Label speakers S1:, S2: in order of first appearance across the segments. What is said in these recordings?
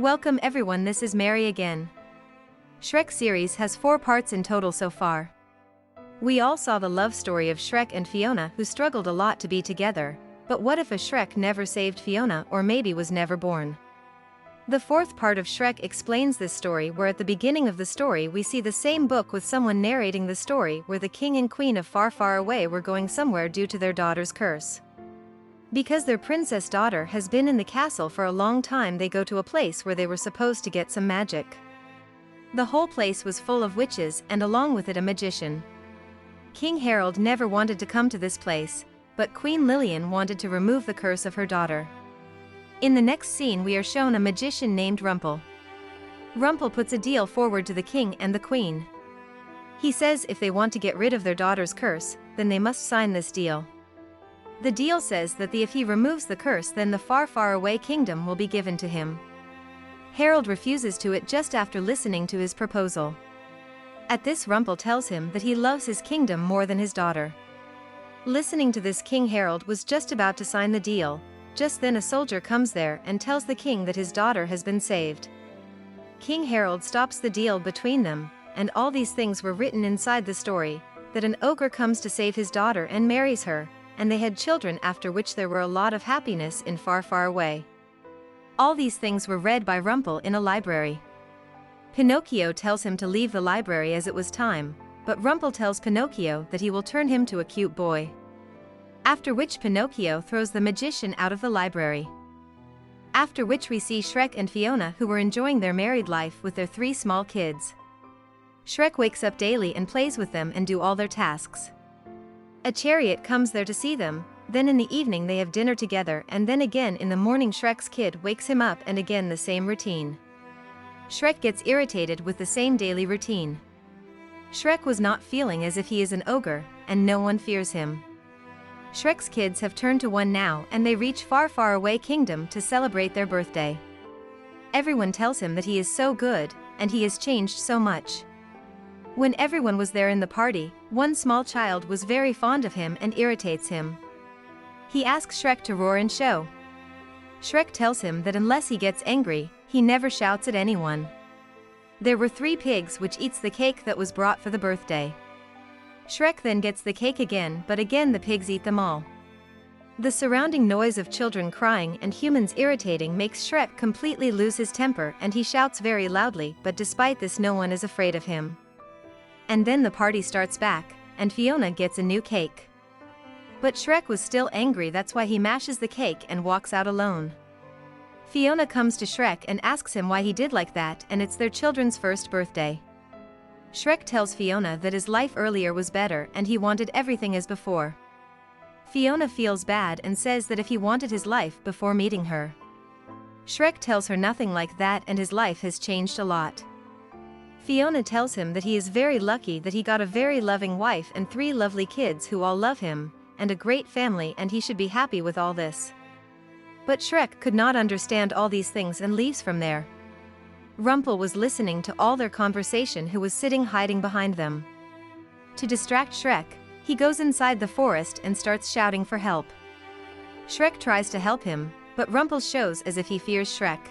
S1: Welcome everyone, this is Mary again. Shrek series has 4 parts in total so far. We all saw the love story of Shrek and Fiona, who struggled a lot to be together, but what if a Shrek never saved Fiona, or maybe was never born? The 4th part of Shrek explains this story, where at the beginning of the story we see the same book with someone narrating the story where the king and queen of Far Far Away were going somewhere due to their daughter's curse. Because their princess daughter has been in the castle for a long time, they go to a place where they were supposed to get some magic. The whole place was full of witches, and along with it a magician. King Harold never wanted to come to this place, but Queen Lillian wanted to remove the curse of her daughter. In the next scene we are shown a magician named Rumple. Rumple puts a deal forward to the king and the queen. He says if they want to get rid of their daughter's curse, then they must sign this deal. The deal says that if he removes the curse, then the Far Far Away kingdom will be given to him. Harold refuses to it just after listening to his proposal. At this, Rumple tells him that he loves his kingdom more than his daughter. Listening to this, King Harold was just about to sign the deal. Just then a soldier comes there and tells the king that his daughter has been saved. King Harold stops the deal between them, and all these things were written inside the story, that an ogre comes to save his daughter and marries her, and they had children, after which there were a lot of happiness in Far Far Away. All these things were read by Rumple in a library. Pinocchio tells him to leave the library as it was time, but Rumple tells Pinocchio that he will turn him to a cute boy. After which Pinocchio throws the magician out of the library. After which we see Shrek and Fiona, who were enjoying their married life with their 3 small kids. Shrek wakes up daily and plays with them and do all their tasks. A chariot comes there to see them, then in the evening they have dinner together, and then again in the morning Shrek's kid wakes him up, and again the same routine. Shrek gets irritated with the same daily routine. Shrek was not feeling as if he is an ogre, and no one fears him. Shrek's kids have turned to one now, and they reach Far Far Away Kingdom to celebrate their birthday. Everyone tells him that he is so good, and he has changed so much. When everyone was there in the party, one small child was very fond of him and irritates him. He asks Shrek to roar and show. Shrek tells him that unless he gets angry, he never shouts at anyone. There were 3 pigs which eats the cake that was brought for the birthday. Shrek then gets the cake again, but again the pigs eat them all. The surrounding noise of children crying and humans irritating makes Shrek completely lose his temper, and he shouts very loudly, but despite this no one is afraid of him. And then the party starts back, and Fiona gets a new cake. But Shrek was still angry, that's why he mashes the cake and walks out alone. Fiona comes to Shrek and asks him why he did like that, and it's their children's first birthday. Shrek tells Fiona that his life earlier was better and he wanted everything as before. Fiona feels bad and says that if he wanted his life before meeting her. Shrek tells her nothing like that, and his life has changed a lot. Fiona tells him that he is very lucky that he got a very loving wife and 3 lovely kids who all love him, and a great family, and he should be happy with all this. But Shrek could not understand all these things and leaves from there. Rumple was listening to all their conversation, who was sitting hiding behind them. To distract Shrek, he goes inside the forest and starts shouting for help. Shrek tries to help him, but Rumple shows as if he fears Shrek.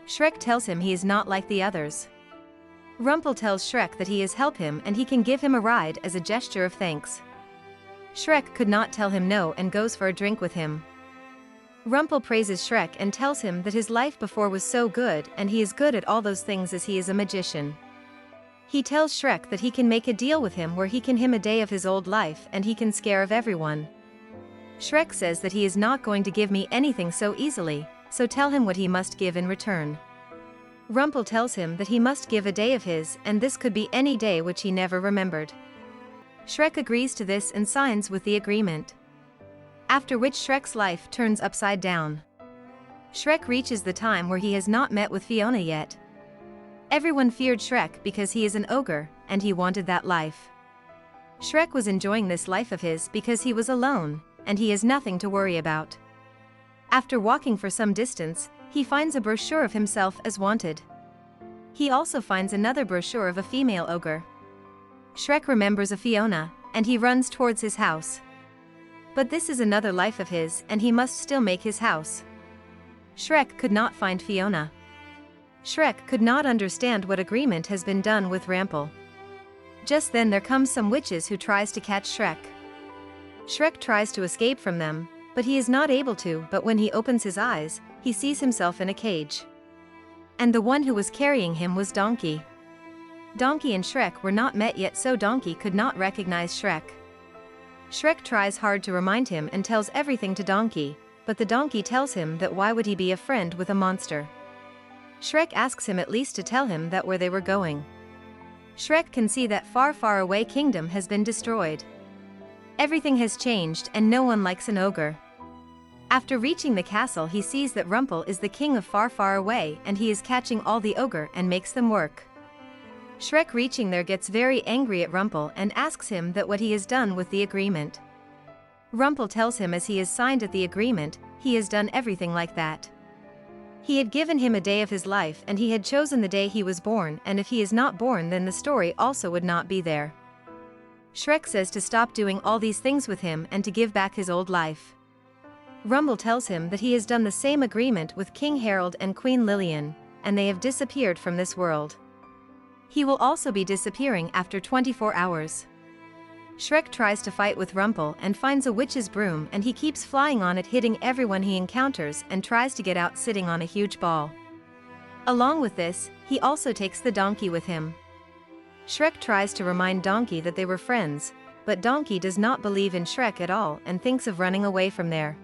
S1: Shrek tells him he is not like the others. Rumple tells Shrek that he is help him and he can give him a ride as a gesture of thanks. Shrek could not tell him no and goes for a drink with him. Rumple praises Shrek and tells him that his life before was so good, and he is good at all those things as he is a magician. He tells Shrek that he can make a deal with him where he can him a day of his old life and he can scare of everyone. Shrek says that he is not going to give me anything so easily, so tell him what he must give in return. Rumple tells him that he must give a day of his, and this could be any day which he never remembered. Shrek agrees to this and signs with the agreement. After which Shrek's life turns upside down. Shrek reaches the time where he has not met with Fiona yet. Everyone feared Shrek because he is an ogre, and he wanted that life. Shrek was enjoying this life of his because he was alone, and he has nothing to worry about. After walking for some distance, he finds a brochure of himself as wanted. He also finds another brochure of a female ogre. Shrek remembers a Fiona, and he runs towards his house. But this is another life of his, and he must still make his house. Shrek could not find Fiona. Shrek could not understand what agreement has been done with Rumpel. Just then there comes some witches who tries to catch Shrek. Shrek tries to escape from them, but he is not able to. But when he opens his eyes, he sees himself in a cage. And the one who was carrying him was Donkey. Donkey and Shrek were not met yet, so Donkey could not recognize Shrek. Shrek tries hard to remind him and tells everything to Donkey, but the donkey tells him that why would he be a friend with a monster. Shrek asks him at least to tell him that where they were going. Shrek can see that far, far away kingdom has been destroyed. Everything has changed and no one likes an ogre. After reaching the castle, he sees that Rumpel is the king of far, far away and he is catching all the ogre and makes them work. Shrek reaching there gets very angry at Rumpel and asks him that what he has done with the agreement. Rumpel tells him as he has signed at the agreement, he has done everything like that. He had given him a day of his life and he had chosen the day he was born, and if he is not born then the story also would not be there. Shrek says to stop doing all these things with him and to give back his old life. Rumpel tells him that he has done the same agreement with King Harold and Queen Lillian, and they have disappeared from this world. He will also be disappearing after 24 hours. Shrek tries to fight with Rumpel and finds a witch's broom and he keeps flying on it, hitting everyone he encounters, and tries to get out sitting on a huge ball. Along with this, he also takes the donkey with him. Shrek tries to remind Donkey that they were friends, but Donkey does not believe in Shrek at all and thinks of running away from there.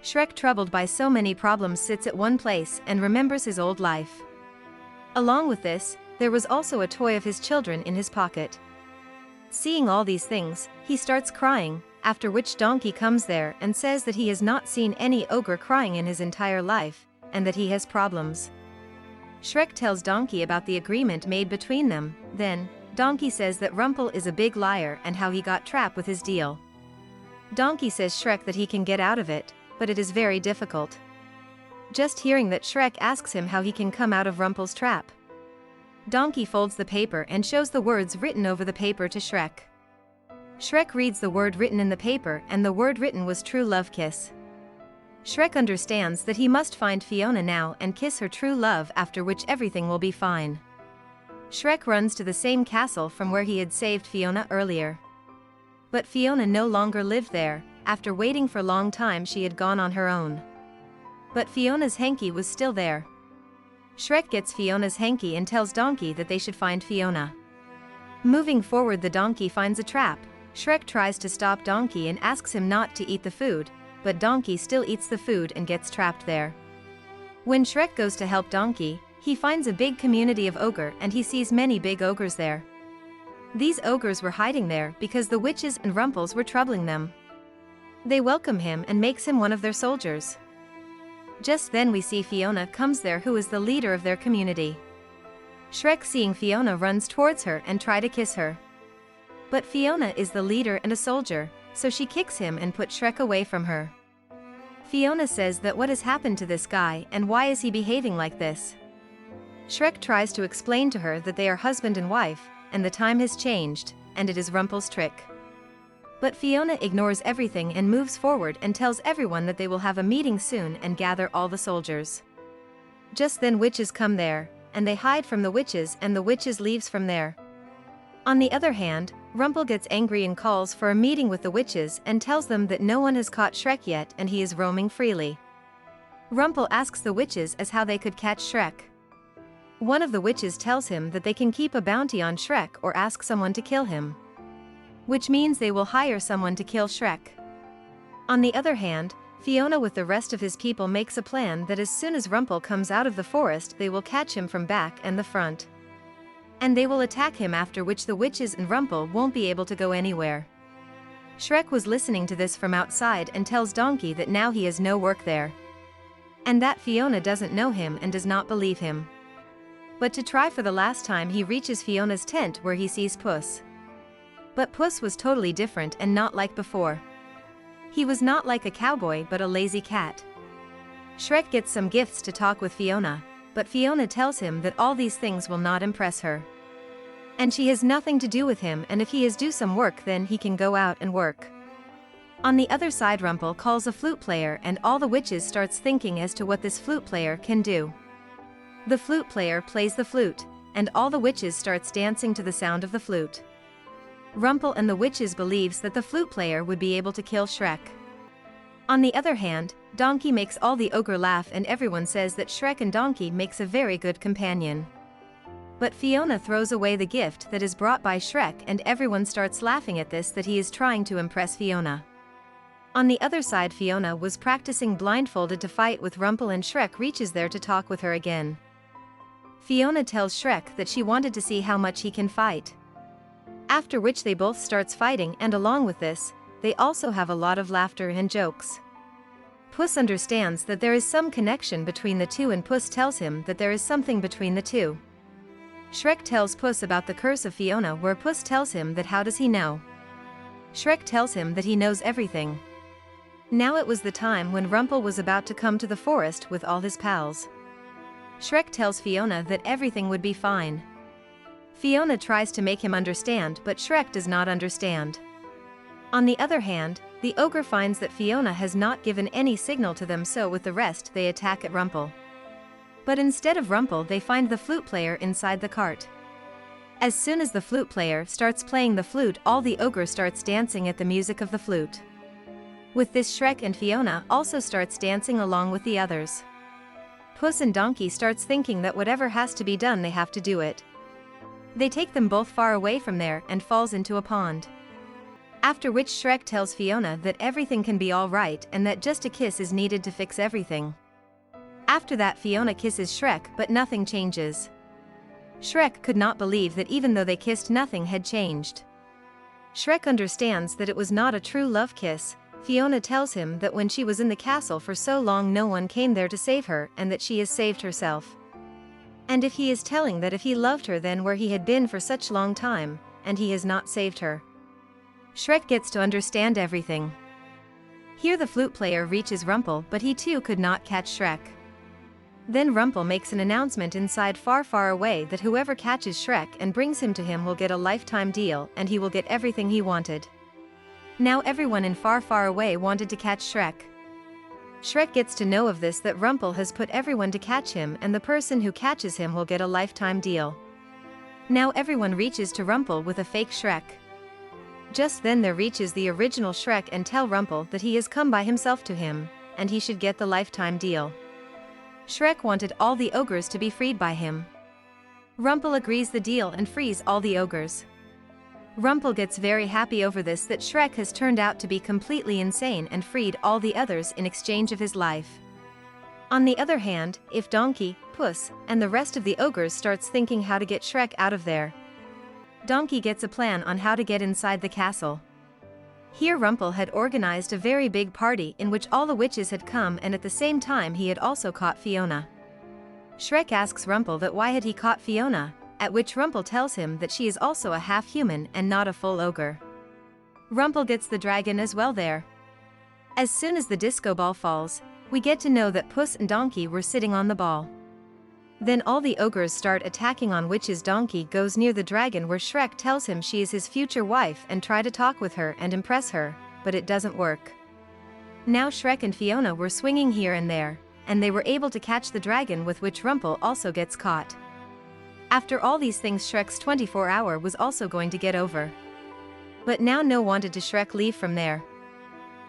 S1: Shrek, troubled by so many problems, sits at one place and remembers his old life. Along with this, there was also a toy of his children in his pocket. Seeing all these things, he starts crying, after which Donkey comes there and says that he has not seen any ogre crying in his entire life, and that he has problems. Shrek tells Donkey about the agreement made between them. Then, Donkey says that Rumpel is a big liar and how he got trapped with his deal. Donkey says Shrek that he can get out of it, but it is very difficult. Just hearing that, Shrek asks him how he can come out of Rumpel's trap. Donkey folds the paper and shows the words written over the paper to Shrek. Shrek reads the word written in the paper, and the word written was true love kiss. Shrek understands that he must find Fiona now and kiss her true love, after which everything will be fine. Shrek runs to the same castle from where he had saved Fiona earlier. But Fiona no longer lived there. After waiting for a long time, she had gone on her own. But Fiona's hanky was still there. Shrek gets Fiona's hanky and tells Donkey that they should find Fiona. Moving forward, the donkey finds a trap. Shrek tries to stop Donkey and asks him not to eat the food, but Donkey still eats the food and gets trapped there. When Shrek goes to help Donkey, he finds a big community of ogre and he sees many big ogres there. These ogres were hiding there because the witches and Rumpels were troubling them. They welcome him and makes him one of their soldiers. Just then we see Fiona comes there, who is the leader of their community. Shrek, seeing Fiona, runs towards her and try to kiss her. But Fiona is the leader and a soldier, so she kicks him and puts Shrek away from her. Fiona says that what has happened to this guy and why is he behaving like this? Shrek tries to explain to her that they are husband and wife, and the time has changed, and it is Rumpel's trick. But Fiona ignores everything and moves forward and tells everyone that they will have a meeting soon and gather all the soldiers. Just then witches come there, and they hide from the witches, and the witches leaves from there. On the other hand, Rumpel gets angry and calls for a meeting with the witches and tells them that no one has caught Shrek yet and he is roaming freely. Rumpel asks the witches as how they could catch Shrek. One of the witches tells him that they can keep a bounty on Shrek or ask someone to kill him, which means they will hire someone to kill Shrek. On the other hand, Fiona with the rest of his people makes a plan that as soon as Rumpel comes out of the forest, they will catch him from back and the front. And they will attack him, after which the witches and Rumpel won't be able to go anywhere. Shrek was listening to this from outside and tells Donkey that now he has no work there, and that Fiona doesn't know him and does not believe him. But to try for the last time, he reaches Fiona's tent where he sees Puss. But Puss was totally different and not like before. He was not like a cowboy but a lazy cat. Shrek gets some gifts to talk with Fiona, but Fiona tells him that all these things will not impress her. And she has nothing to do with him, and if he is do some work then he can go out and work. On the other side, Rumpel calls a flute player and all the witches starts thinking as to what this flute player can do. The flute player plays the flute, and all the witches starts dancing to the sound of the flute. Rumpel and the witches believes that the flute player would be able to kill Shrek. On the other hand, Donkey makes all the ogre laugh and everyone says that Shrek and Donkey makes a very good companion. But Fiona throws away the gift that is brought by Shrek and everyone starts laughing at this, that he is trying to impress Fiona. On the other side, Fiona was practicing blindfolded to fight with Rumpel and Shrek reaches there to talk with her again. Fiona tells Shrek that she wanted to see how much he can fight. After which they both starts fighting, and along with this, they also have a lot of laughter and jokes. Puss understands that there is some connection between the two and Puss tells him that there is something between the two. Shrek tells Puss about the curse of Fiona, where Puss tells him that how does he know. Shrek tells him that he knows everything. Now it was the time when Rumpel was about to come to the forest with all his pals. Shrek tells Fiona that everything would be fine. Fiona tries to make him understand, but Shrek does not understand. On the other hand, the ogre finds that Fiona has not given any signal to them, so with the rest they attack at Rumpel. But instead of Rumpel they find the flute player inside the cart. As soon as the flute player starts playing the flute, all the ogre starts dancing at the music of the flute. With this, Shrek and Fiona also starts dancing along with the others. Puss and Donkey starts thinking that whatever has to be done they have to do it. They take them both far away from there and falls into a pond. After which Shrek tells Fiona that everything can be alright and that just a kiss is needed to fix everything. After that Fiona kisses Shrek, but nothing changes. Shrek could not believe that even though they kissed nothing had changed. Shrek understands that it was not a true love kiss. Fiona tells him that when she was in the castle for so long no one came there to save her and that she has saved herself. And if he is telling that if he loved her then where he had been for such long time, and he has not saved her. Shrek gets to understand everything. Here the flute player reaches Rumpel, but he too could not catch Shrek. Then Rumpel makes an announcement inside far far away that whoever catches Shrek and brings him to him will get a lifetime deal and he will get everything he wanted. Now everyone in far far away wanted to catch Shrek. Shrek gets to know of this, that Rumpel has put everyone to catch him and the person who catches him will get a lifetime deal. Now everyone reaches to Rumpel with a fake Shrek. Just then there reaches the original Shrek and tell Rumpel that he has come by himself to him, and he should get the lifetime deal. Shrek wanted all the ogres to be freed by him. Rumpel agrees the deal and frees all the ogres. Rumpel gets very happy over this, that Shrek has turned out to be completely insane and freed all the others in exchange of his life. On the other hand, if Donkey, Puss, and the rest of the ogres starts thinking how to get Shrek out of there. Donkey gets a plan on how to get inside the castle. Here Rumpel had organized a very big party in which all the witches had come, and at the same time he had also caught Fiona. Shrek asks Rumpel that why had he caught Fiona, at which Rumpel tells him that she is also a half-human and not a full ogre. Rumpel gets the dragon as well there. As soon as the disco ball falls, we get to know that Puss and Donkey were sitting on the ball. Then all the ogres start attacking on witches. Donkey goes near the dragon where Shrek tells him she is his future wife and try to talk with her and impress her, but it doesn't work. Now Shrek and Fiona were swinging here and there, and they were able to catch the dragon, with which Rumpel also gets caught. After all these things, Shrek's 24-hour was also going to get over. But now no wanted to Shrek leave from there.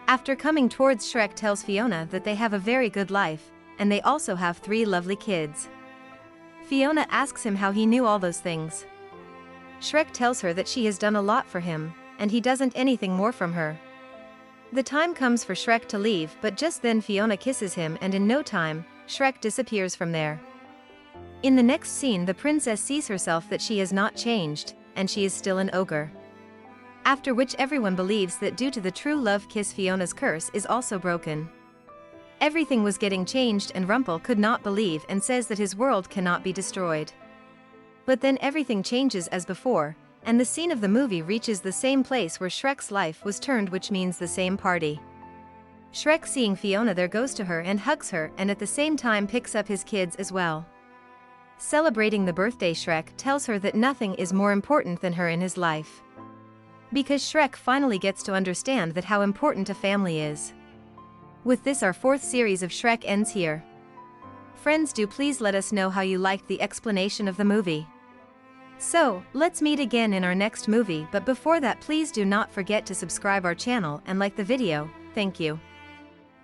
S1: After coming towards Shrek tells Fiona that they have a very good life, and they also have 3 lovely kids. Fiona asks him how he knew all those things. Shrek tells her that she has done a lot for him, and he doesn't anything more from her. The time comes for Shrek to leave, but just then Fiona kisses him and in no time, Shrek disappears from there. In the next scene the princess sees herself that she has not changed, and she is still an ogre. After which everyone believes that due to the true love kiss Fiona's curse is also broken. Everything was getting changed and Rumpel could not believe and says that his world cannot be destroyed. But then everything changes as before, and the scene of the movie reaches the same place where Shrek's life was turned, which means the same party. Shrek, seeing Fiona there, goes to her and hugs her, and at the same time picks up his kids as well. Celebrating the birthday, Shrek tells her that nothing is more important than her in his life. Because Shrek finally gets to understand that how important a family is. With this, our 4th series of Shrek ends here. friends, do please let us know how you liked the explanation of the movie. So, let's meet again in our next movie, but before that please do not forget to subscribe our channel and like the video. Thank you.